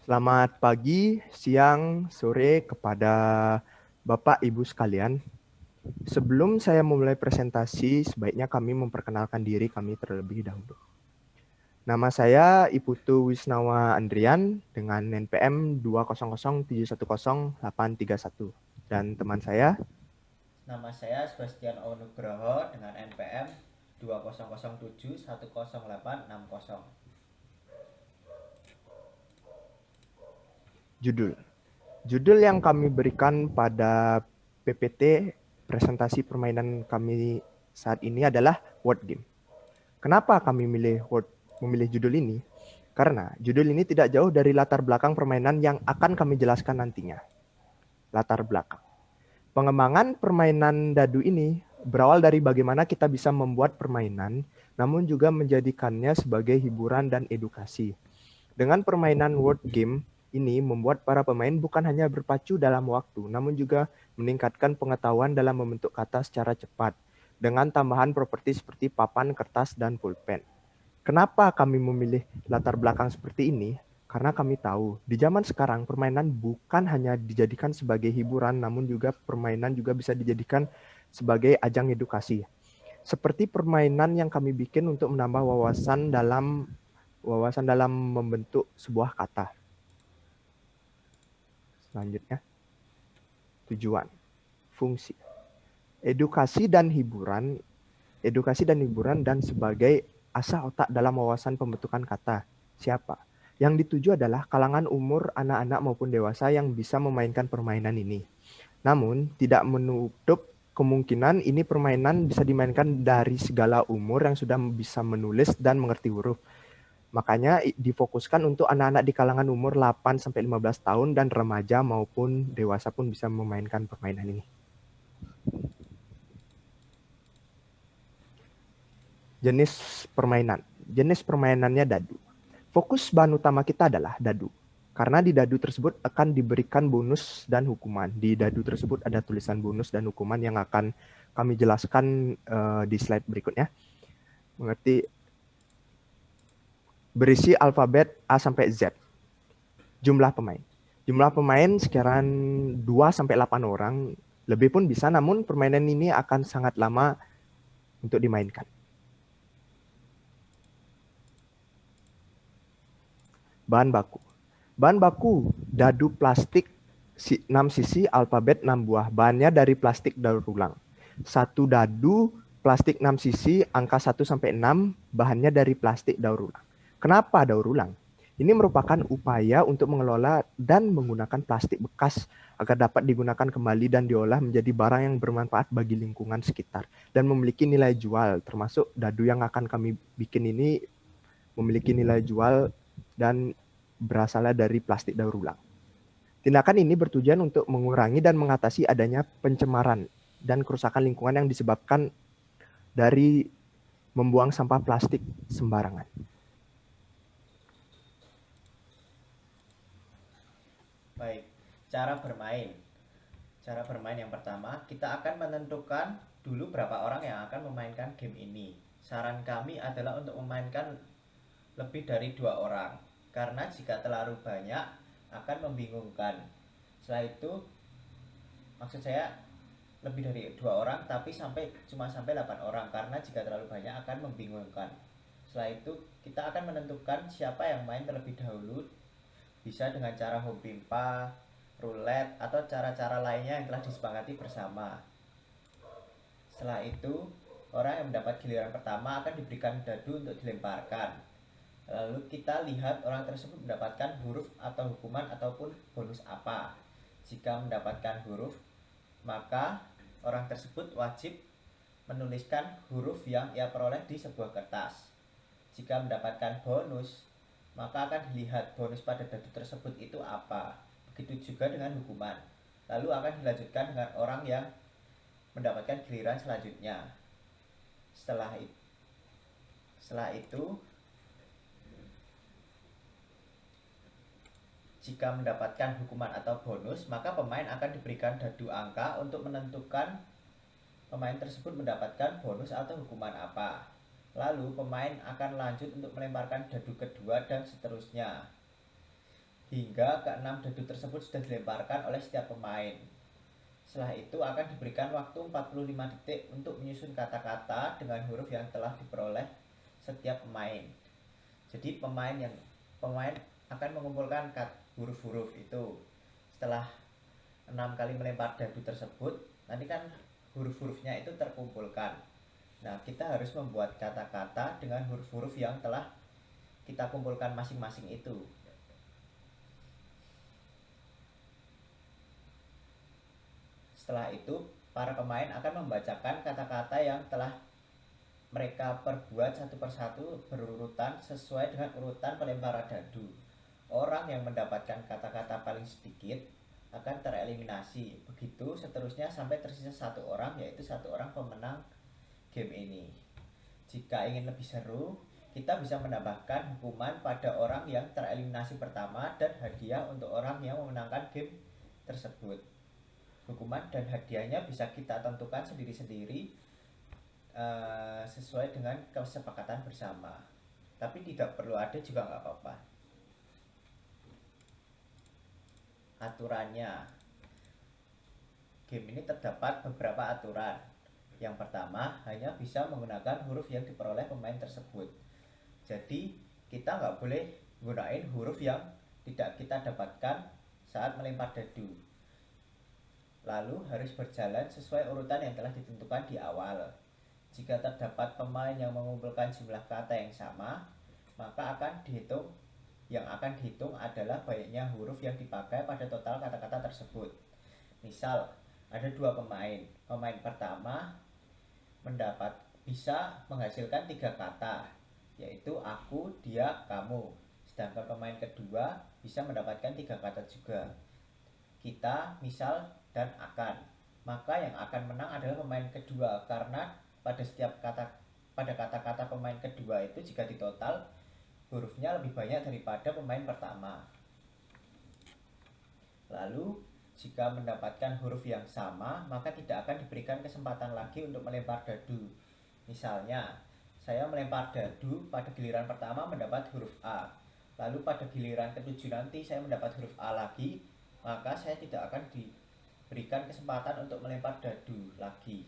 Selamat pagi, siang, sore kepada Bapak Ibu sekalian. Sebelum saya memulai presentasi, sebaiknya kami memperkenalkan diri kami terlebih dahulu. Nama saya Iputu Wisnawa Andrian dengan NPM 200710831 dan teman saya. Nama saya Sebastian Onugroho dengan NPM 2007108060. Judul. Judul yang kami berikan pada PPT presentasi permainan kami saat ini adalah word game. Kenapa kami memilih judul ini? Karena judul ini tidak jauh dari latar belakang permainan yang akan kami jelaskan nantinya. Latar belakang. Pengembangan permainan dadu ini berawal dari bagaimana kita bisa membuat permainan, namun juga menjadikannya sebagai hiburan dan edukasi. Dengan permainan word game ini membuat para pemain bukan hanya berpacu dalam waktu, namun juga meningkatkan pengetahuan dalam membentuk kata secara cepat, dengan tambahan properti seperti papan, kertas, dan pulpen. Kenapa kami memilih latar belakang seperti ini? Karena kami tahu di zaman sekarang permainan bukan hanya dijadikan sebagai hiburan, namun juga permainan juga bisa dijadikan sebagai ajang edukasi. Seperti permainan yang kami bikin untuk menambah wawasan dalam membentuk sebuah kata. Selanjutnya, tujuan, fungsi, edukasi dan hiburan dan sebagai asah otak dalam wawasan pembentukan kata. Siapa? Yang dituju adalah kalangan umur anak-anak maupun dewasa yang bisa memainkan permainan ini. Namun, tidak menutup kemungkinan ini permainan bisa dimainkan dari segala umur yang sudah bisa menulis dan mengerti huruf. Makanya difokuskan untuk anak-anak di kalangan umur 8-15 tahun dan remaja maupun dewasa pun bisa memainkan permainan ini. Jenis permainan. Jenis permainannya dadu. Fokus bahan utama kita adalah dadu. Karena di dadu tersebut akan diberikan bonus dan hukuman. Di dadu tersebut ada tulisan bonus dan hukuman yang akan kami jelaskan di slide berikutnya. Mengerti? Berisi alfabet A sampai Z. Jumlah pemain. Jumlah pemain sekiranya 2 sampai 8 orang. Lebih pun bisa, namun permainan ini akan sangat lama untuk dimainkan. Bahan baku. Bahan baku dadu plastik 6 sisi alfabet 6 buah. Bahannya dari plastik daur ulang. Satu dadu plastik 6 sisi angka 1 sampai 6 bahannya dari plastik daur ulang. Kenapa daur ulang? Ini merupakan upaya untuk mengelola dan menggunakan plastik bekas agar dapat digunakan kembali dan diolah menjadi barang yang bermanfaat bagi lingkungan sekitar dan memiliki nilai jual, termasuk dadu yang akan kami bikin ini memiliki nilai jual dan berasalnya dari plastik daur ulang. Tindakan ini bertujuan untuk mengurangi dan mengatasi adanya pencemaran dan kerusakan lingkungan yang disebabkan dari membuang sampah plastik sembarangan. Baik, cara bermain. Cara bermain yang pertama, kita akan menentukan dulu berapa orang yang akan memainkan game ini. Saran kami adalah untuk memainkan lebih dari 2 orang, karena jika terlalu banyak akan membingungkan. Setelah itu, maksud saya lebih dari 2 orang, tapi cuma sampai 8 orang, karena jika terlalu banyak akan membingungkan. Setelah itu, kita akan menentukan siapa yang main terlebih dahulu, bisa dengan cara home pimpa, roulette, atau cara-cara lainnya yang telah disepakati bersama. Setelah itu, orang yang mendapat giliran pertama akan diberikan dadu untuk dilemparkan. Lalu kita lihat orang tersebut mendapatkan huruf atau hukuman ataupun bonus apa. Jika mendapatkan huruf, maka orang tersebut wajib menuliskan huruf yang ia peroleh di sebuah kertas. Jika mendapatkan bonus, maka akan dilihat bonus pada dadu tersebut itu apa. Begitu juga dengan hukuman. Lalu akan dilanjutkan dengan orang yang mendapatkan giliran selanjutnya. Setelah itu, setelah itu jika mendapatkan hukuman atau bonus, maka pemain akan diberikan dadu angka untuk menentukan pemain tersebut mendapatkan bonus atau hukuman apa. Lalu pemain akan lanjut untuk melemparkan dadu kedua dan seterusnya. hingga ke-6 dadu tersebut sudah dilemparkan oleh setiap pemain. Setelah itu akan diberikan waktu 45 detik untuk menyusun kata-kata dengan huruf yang telah diperoleh setiap pemain. Jadi pemain akan mengumpulkan huruf-huruf itu. Setelah 6 kali melempar dadu tersebut, nanti kan huruf-hurufnya itu terkumpulkan. Nah, kita harus membuat kata-kata dengan huruf-huruf yang telah kita kumpulkan masing-masing itu. Setelah itu, para pemain akan membacakan kata-kata yang telah mereka perbuat satu persatu berurutan sesuai dengan urutan pelemparan dadu. Orang yang mendapatkan kata-kata paling sedikit akan tereliminasi. Begitu seterusnya sampai tersisa satu orang, yaitu satu orang pemenang game ini. Jika ingin lebih seru, kita bisa menambahkan hukuman pada orang yang tereliminasi pertama dan hadiah untuk orang yang memenangkan game tersebut. Hukuman dan hadiahnya bisa kita tentukan sendiri-sendiri sesuai dengan kesepakatan bersama. Tapi tidak perlu ada juga nggak apa-apa. Aturannya, game ini terdapat beberapa aturan. Yang pertama, hanya bisa menggunakan huruf yang diperoleh pemain tersebut. Jadi kita nggak boleh gunain huruf yang tidak kita dapatkan saat melempar dadu. Lalu harus berjalan sesuai urutan yang telah ditentukan di awal. Jika terdapat pemain yang mengumpulkan jumlah kata yang sama, maka yang akan dihitung adalah banyaknya huruf yang dipakai pada total kata-kata tersebut. Misal, ada 2 pemain. Pemain pertama bisa menghasilkan 3 kata, yaitu aku, dia, kamu. Sedangkan pemain kedua bisa mendapatkan 3 kata juga, kita, misal, dan akan. Maka yang akan menang adalah pemain kedua, karena pada kata-kata pemain kedua itu jika ditotal hurufnya lebih banyak daripada pemain pertama. Lalu jika mendapatkan huruf yang sama, maka tidak akan diberikan kesempatan lagi untuk melempar dadu. Misalnya, saya melempar dadu pada giliran pertama mendapat huruf A. Lalu pada giliran ke-7 nanti saya mendapat huruf A lagi, maka saya tidak akan diberikan kesempatan untuk melempar dadu lagi.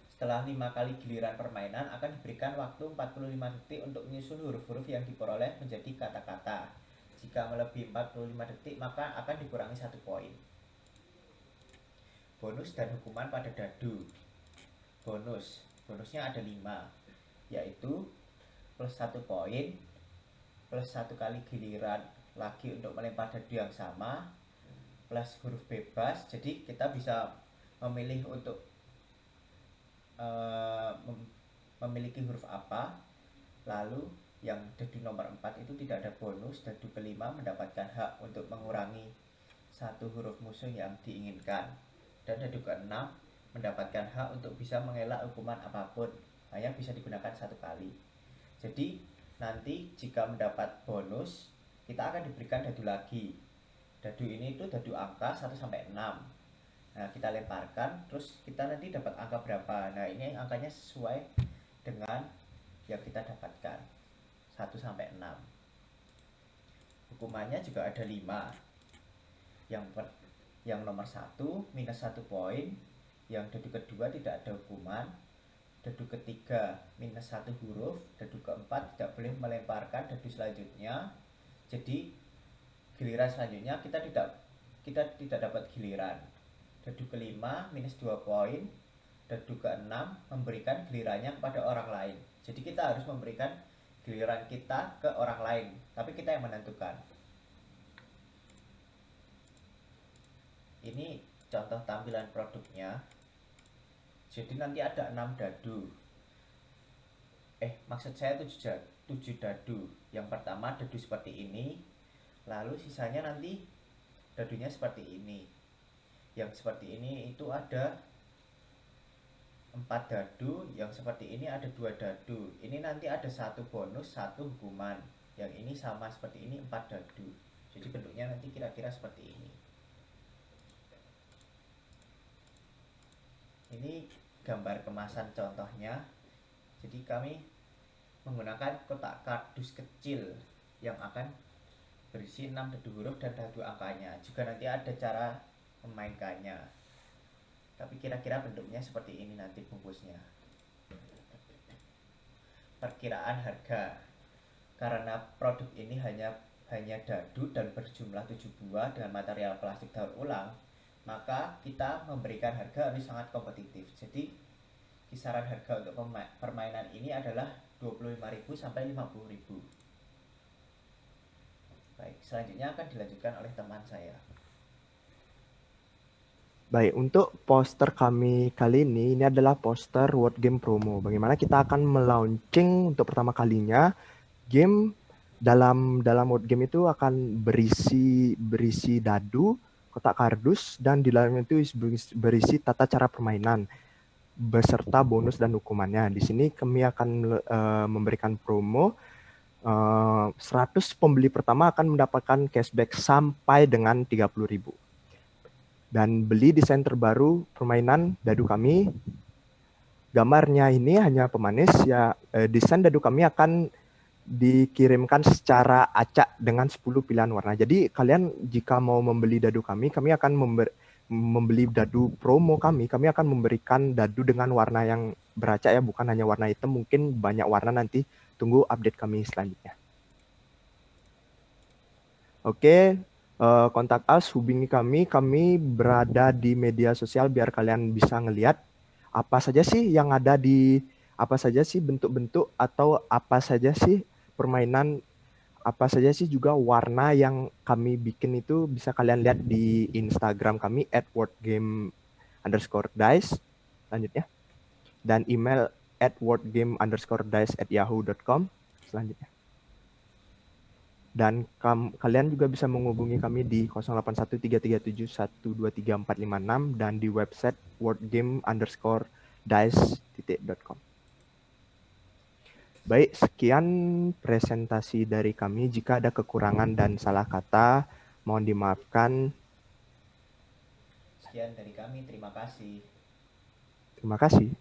Setelah 5 kali giliran permainan akan diberikan waktu 45 detik untuk menyusun huruf-huruf yang diperoleh menjadi kata-kata. Jika melebihi 45 detik maka akan dikurangi 1 poin. Bonus dan hukuman pada dadu. Bonusnya ada 5, yaitu plus 1 poin, plus 1 kali giliran lagi untuk melempar dadu yang sama, plus huruf bebas. Jadi kita bisa memilih untuk memiliki huruf apa. Lalu yang dadu nomor 4 itu tidak ada bonus. Dadu kelima mendapatkan hak untuk mengurangi 1 huruf musuh yang diinginkan. Dan dadu ke-6 mendapatkan hak untuk bisa mengelak hukuman apapun, hanya bisa digunakan 1 kali. Jadi nanti jika mendapat bonus, kita akan diberikan dadu lagi. Dadu ini itu dadu angka 1 sampai 6. Nah, kita lemparkan, terus kita nanti dapat angka berapa. Nah, ini angkanya sesuai dengan yang kita dapatkan, 1 sampai 6. Hukumannya juga ada 5. Yang nomor 1 minus 1 poin. Yang dadu kedua tidak ada hukuman. Dadu ketiga minus 1 huruf. Dadu keempat tidak boleh melemparkan dadu selanjutnya. Jadi giliran selanjutnya kita tidak dapat giliran. Dadu kelima minus 2 poin. Dadu ke-6 memberikan gilirannya kepada orang lain. Jadi kita harus memberikan giliran kita ke orang lain, tapi kita yang menentukan. Ini contoh tampilan produknya. Jadi nanti ada 6 dadu. Maksud saya 7 dadu. Yang pertama dadu seperti ini. Lalu sisanya nanti dadunya seperti ini. Yang seperti ini itu ada 4 dadu, yang seperti ini ada 2 dadu. Ini nanti ada 1 bonus, 1 hukuman. Yang ini sama seperti ini 4 dadu. Jadi bentuknya nanti kira-kira seperti ini. Ini gambar kemasan contohnya. Jadi kami menggunakan kotak kardus kecil yang akan berisi 6 dadu huruf dan dadu angkanya. Juga nanti ada cara memainkannya. Tapi kira-kira bentuknya seperti ini nanti bungkusnya. Perkiraan harga. Karena produk ini hanya dadu dan berjumlah 7 buah dengan material plastik daur ulang, maka kita memberikan harga harus sangat kompetitif. Jadi kisaran harga untuk permainan ini adalah 25.000 sampai 50.000. Baik, selanjutnya akan dilanjutkan oleh teman saya. Baik, untuk poster kami kali ini adalah poster Word Game Promo. Bagaimana kita akan melaunching untuk pertama kalinya game dalam Word Game itu akan berisi dadu, kotak kardus, dan di dalamnya itu berisi tata cara permainan beserta bonus dan hukumannya. Di sini kami akan memberikan promo 100 pembeli pertama akan mendapatkan cashback sampai dengan 30.000. Dan beli desain terbaru permainan dadu kami. Gambarnya ini hanya pemanis ya. Desain dadu kami akan dikirimkan secara acak dengan 10 pilihan warna. Jadi kalian jika mau membeli dadu kami akan membeli dadu promo kami akan memberikan dadu dengan warna yang beracak ya, bukan hanya warna hitam, mungkin banyak warna nanti. Tunggu update kami selanjutnya. Oke, kontak us, hubungi kami berada di media sosial biar kalian bisa ngelihat apa saja sih yang ada apa saja sih bentuk-bentuk atau apa saja sih permainan, apa saja sih juga warna yang kami bikin itu bisa kalian lihat di Instagram kami @wordgame_dice selanjutnya, dan email @wordgame_dice@yahoo.com selanjutnya. Dan kalian juga bisa menghubungi kami di 081337123456 dan di website wordgame_dice.com. Baik, sekian presentasi dari kami. Jika ada kekurangan dan salah kata, mohon dimaafkan. Sekian dari kami, terima kasih. Terima kasih.